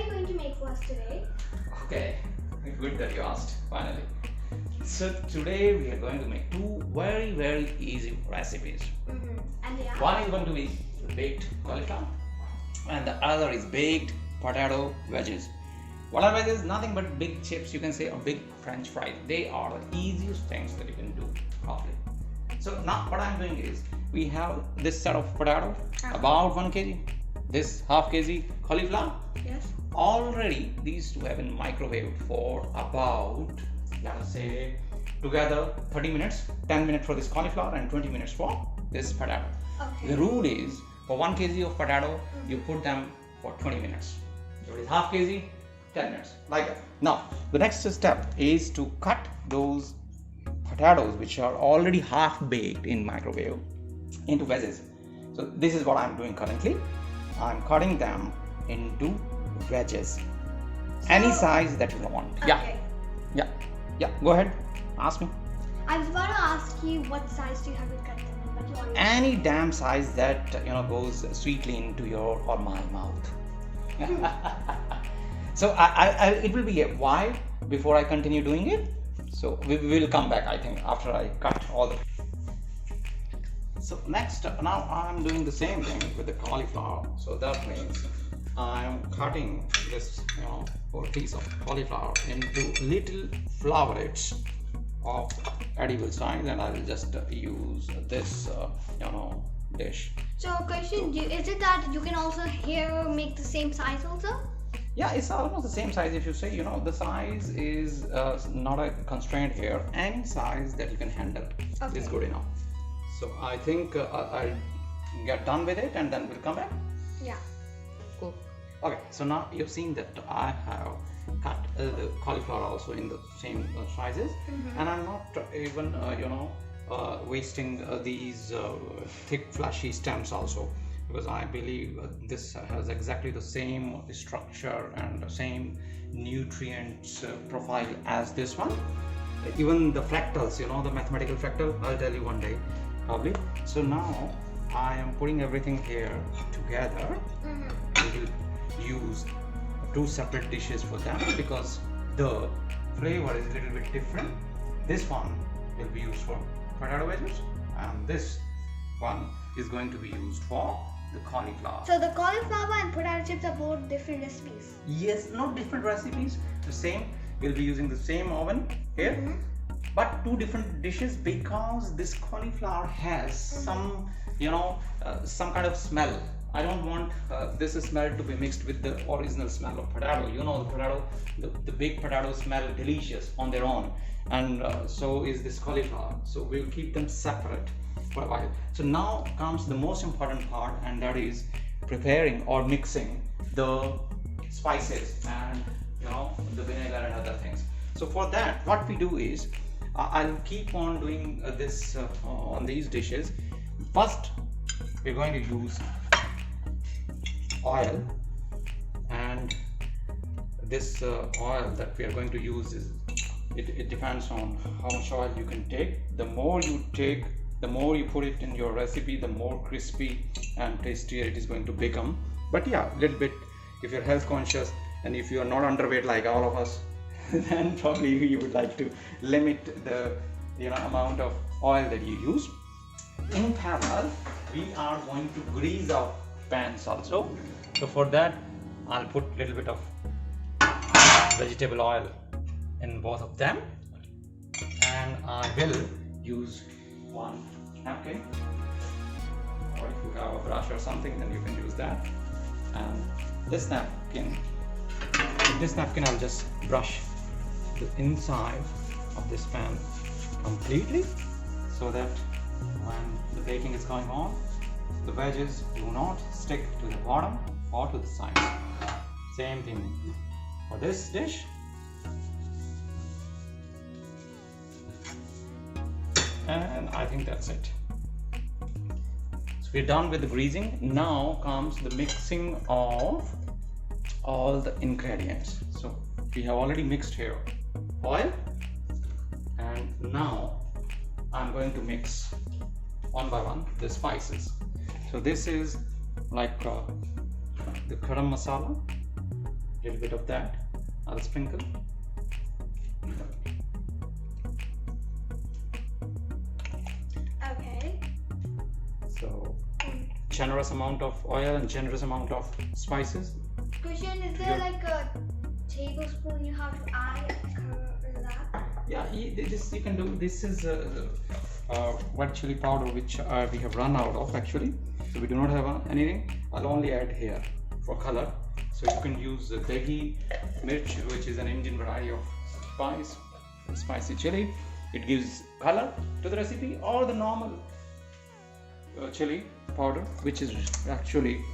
you going to make for us today? Okay, good that you asked finally. So today we are going to make two very easy recipes. And yeah. One is going to be baked cauliflower and the other is baked potato wedges. What are wedges? Nothing but big chips, you can say, or big French fries. They are the easiest things that you can do properly. So now what I'm doing is, we have this set of potato, about 1 kg, this half kg cauliflower. Yes. Already these two have been microwaved for about, let us say, together 30 minutes, 10 minutes for this cauliflower and 20 minutes for this potato. Okay. The rule is, for 1 kg of potato, you put them for 20 minutes. So it is half kg, 10 minutes, like that. Now, the next step is to cut those potatoes which are already half baked in microwave into wedges. So this is what I'm doing currently. I'm cutting them into wedges. Any size that you want. Okay. Yeah. Go ahead. Ask me. I was about to ask you what size do you have to cut them in, but you already Any damn size that goes sweetly into your or my mouth. So it will be a while before I continue doing it. So we will come back, I think, after I cut all the. So next, now I'm doing the same thing with the cauliflower. So that means I'm cutting this whole piece of cauliflower into little flowerets of edible size, and I will just use this dish. So question, is it that you can also here make the same size also? Yeah, it's almost the same size. If you say, the size is not a constraint here. Any size that you can handle is good enough. So I think I'll get done with it and then we'll come back. Yeah. Cool. Okay, so now you've seen that I have cut the cauliflower also in the same sizes, and I'm not even wasting these thick fleshy stems also, because I believe this has exactly the same structure and the same nutrients profile as this one. Even the fractals, the mathematical fractal, I'll tell you one day probably. So now I am putting everything here together. We will use two separate dishes for them because the flavor is a little bit different. This one will be used for potato wedges and this one is going to be used for the cauliflower. So the cauliflower and potato chips are both different recipes? Yes, not different recipes, the same. We'll be using the same oven here, but two different dishes because this cauliflower has some some kind of smell. I don't want this smell to be mixed with the original smell of potato. The potato, the baked potato smell delicious on their own, and so is this cauliflower. So we'll keep them separate for a while. So now comes the most important part, and that is preparing or mixing the spices and the vinegar and other things. So for that, what we do is I'll keep on doing this on these dishes. First, we're going to use oil, and this oil that we are going to use is it depends on how much oil you can take. The more you take, the more you put it in your recipe, the more crispy and tastier it is going to become. But yeah, a little bit, if you're health conscious and if you are not underweight like all of us, then probably you would like to limit the amount of oil that you use. In parallel, we are going to grease our pans also. So for that, I'll put a little bit of vegetable oil in both of them, and I will use one napkin, or if you have a brush or something, then you can use that. And this napkin, I'll just brush the inside of this pan completely, so that when the baking is going on, the wedges do not stick to the bottom or to the sides. Same thing for this dish. And I think that's it. So we're done with the greasing. Now comes the mixing of all the ingredients. So we have already mixed here oil, and now I'm going to mix one by one the spices. So this is like the garam masala, little bit of that I'll sprinkle. Okay. So generous amount of oil and generous amount of spices. Christian, is there like a tablespoon you have to add that? Yeah, this you can do. This is white chili powder which we have run out of actually, so we do not have anything. I'll only add here for color. So you can use Degi mirch, which is an Indian variety of spicy chili. It gives color to the recipe, or the normal chili powder, which is actually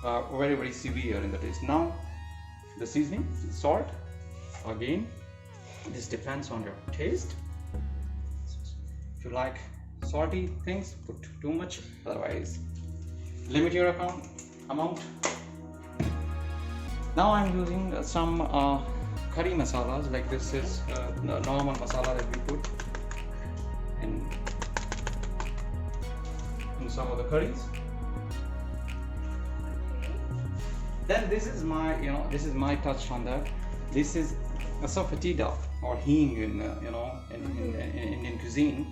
very very severe in the taste. Now the seasoning, salt, again this depends on your taste. If you like salty things, put too much, otherwise limit your amount. Now I'm using some curry masalas, like this is the normal masala that we put in some of the curries. Then this is my, this is my touch on that. This is asafoetida or hing in Indian cuisine.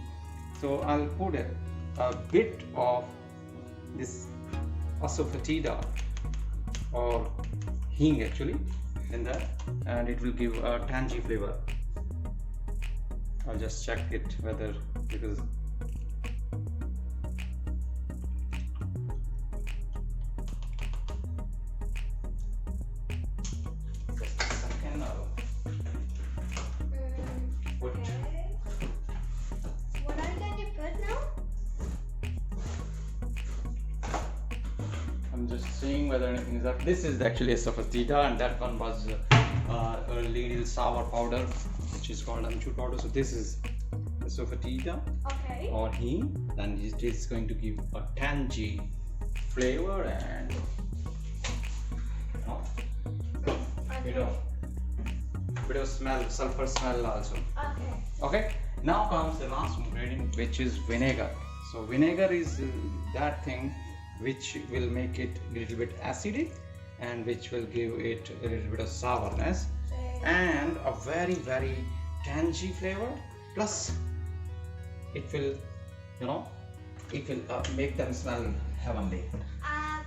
So I'll put a bit of this asafoetida or hing actually in that, and it will give a tangy flavor. I'll just check it whether, because just a second, I'll put. Okay. What are you going to put now? I'm just seeing whether anything is up. This is actually a asafoetida, and that one was a little sour powder, which is called amchur powder. So this is asafoetida Okay. or hing, and it is going to give a tangy flavor and bit of smell, sulfur smell also. Okay. Okay, now comes the last ingredient, which is vinegar. So vinegar is that thing which will make it a little bit acidic and which will give it a little bit of sourness and a very very tangy flavor, plus it will make them smell heavenly.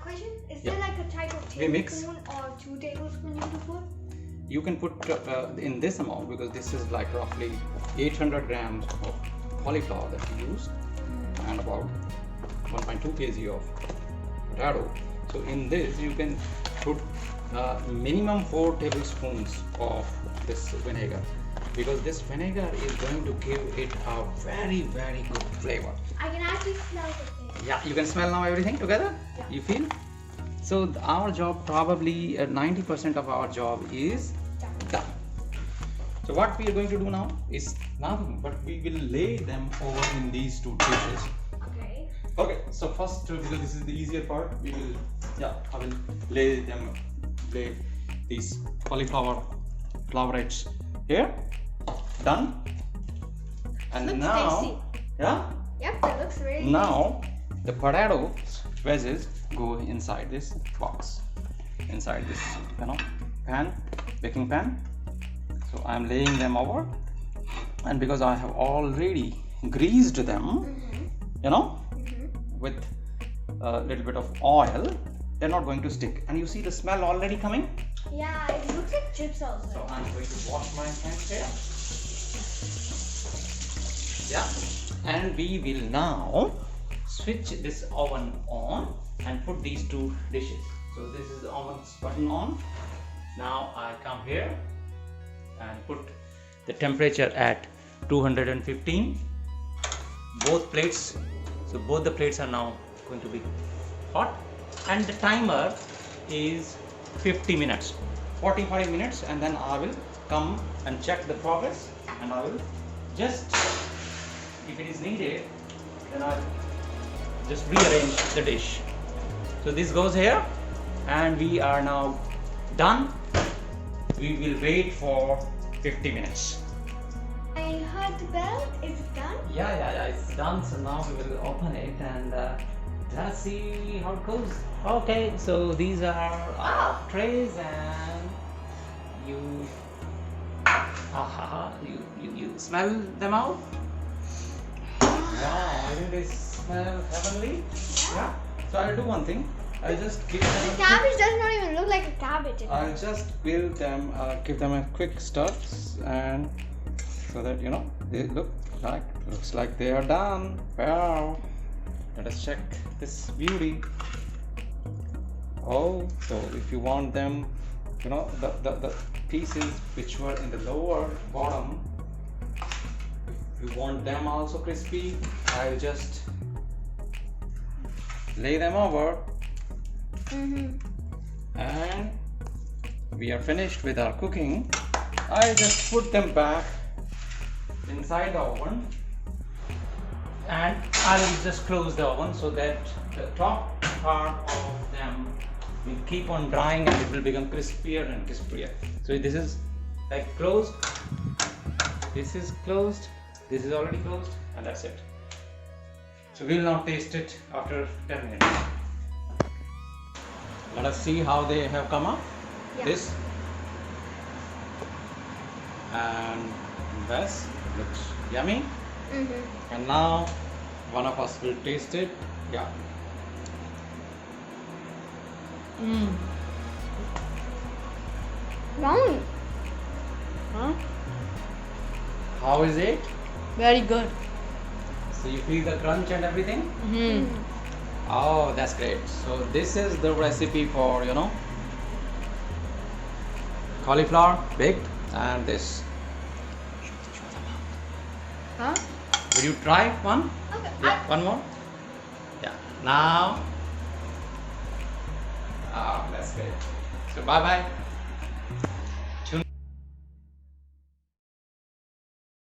Question, is Yeah. there like a type of We mix. tablespoon or 2 tablespoons you can put? You can put in this amount, because this is like roughly 800 grams of cauliflower that we use and about 1.2 kg of potato. So in this you can put minimum 4 tablespoons of this vinegar, because this vinegar is going to give it a very very good flavor. I can actually smell the thing. Yeah, you can smell now everything together. Yeah. You feel? So our job, probably 90% of our job is done. So what we are going to do now is nothing, but we will lay them over in these 2 dishes. Okay. Okay, so first, because this is the easier part, I will lay these cauliflower flowerets here. Done. And Looks now, tasty. yeah. Yep, that looks really Now the potato wedges go inside this box, inside this baking pan. So I'm laying them over, and because I have already greased them, with a little bit of oil, they're not going to stick. And you see the smell already coming. Yeah, it looks like chips also. So I'm going to wash my hands here. Yeah, and we will now switch this oven on and put these 2 dishes. So this is the oven's button on. Now I come here and put the temperature at 215. Both plates, so both the plates are now going to be hot, and the timer is 50 minutes, 40 minutes, and then I will come and check the progress, and I will just, if it is needed, then I'll just rearrange the dish. So this goes here, and we are now done. We will wait for 50 minutes. I heard the bell. Is it done? Yeah, it's done. So now we will open it and let's see how it goes. Okay, so these are our trays, and you smell them out? Wow, I think they smell heavenly. Yeah. So I'll do one thing. I'll just give them. The cabbage does not even look like a cabbage. I'll just give them a quick stir, and so that they looks like they are done. Wow. Let us check this beauty. Oh, so if you want them, the pieces which were in the lower bottom, if you want them also crispy, I'll just lay them over. And we are finished with our cooking. I just put them back inside the oven, and I'll just close the oven so that the top part of them will keep on drying and it will become crispier and crispier. So this is like closed, this is closed, this is already closed, and that's it. So we'll now taste it after 10 minutes. Let us see how they have come up. Yeah. This and this looks yummy. And now one of us will taste it. Yeah. Yummy. Huh? How is it? Very good. So you feel the crunch and everything? Oh, that's great. So this is the recipe for cauliflower baked, and this. Huh? Will you try one? Okay. Yeah, one more. Yeah. Now. Oh, that's great. So bye bye.